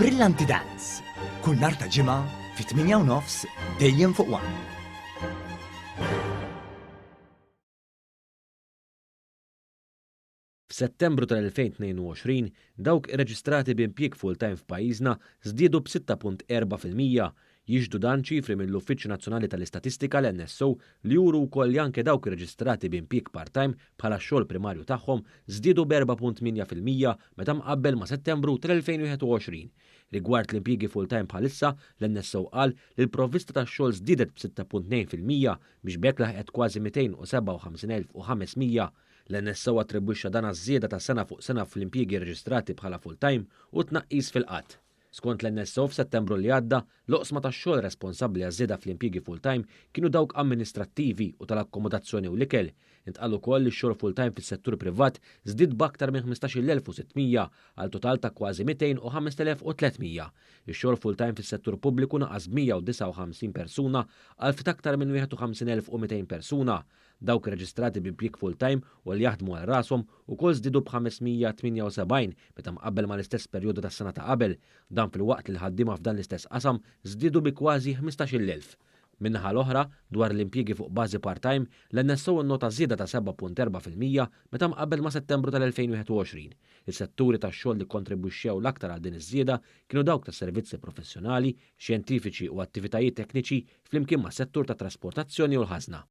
Brillanti Dance. Kull nhar ta' ġimgħa fit-8:30 dejjem fuq One. F'Settembru tal-2022 dawk irreġistrati b'impjieg full-time f'pajjiżna żdiedu b'6.4%. Jiġdu dan ċifri mill-Uffiċċju Nazzjonali tal-Istatistika l-NSO li juru wkoll li anke dawk irreġistrati b'impjieg part-time bħala xogħol primarju tagħhom żdiedu b'4.8% meta mqabbel ma' Settembru tal-2021. Rigward l-impjiegi full-time bħalissa, l-NSO qal li l-provvista tax-xogħol żdiedet b'6.2% biex bekk laħqet kważi 257,500. L-NSO attribwixxa dan għaż-żieda ta' sena fuq sena fl-impjiegi reġistrati bħala full-time u tnaqqis fil-qatt. Skont l-NSO f'Settembru li għadda, l-oqsma tax-xogħol responsabbli għaż-żieda fl-impjiegi full-time kienu dawk amministrattivi u tal-akkomodazzjoni u l-ikel. Intqal ukoll li x-xogħol full-time fis-settur privat żdied b'aktar minn 15,600 għal total ta' kważi 205,300. Ix-xogħol full-time fis-settur pubbliku naqas 159 persuna għal ftit aktar minn 51,200 persuna. Dawk reġistrati b'impjieg full-time u li jaħdmu għal rashom ukoll żdiedu b'578 meta mqabbel mal-istess perjodu tas-sena ta' qabel. Dan fil-waqt li l-ħaddiema f'dan l-istess qasam żdiedu bi kważi 15,000. Min-naħa l-oħra, dwar l-impjiegi fuq bażi part-time, l-NSO nnota żieda ta' 7.4% meta mqabbel ma' Settembru tal-2021. Is-setturi tax-xogħol li kontribwixxew l-aktar għal din iż-żieda kienu dawk tas-servizzi professjonali, xjentifiċi u attivitajiet tekniċi flimkien mas-settur tat trasportazzjoni u l-ħażna.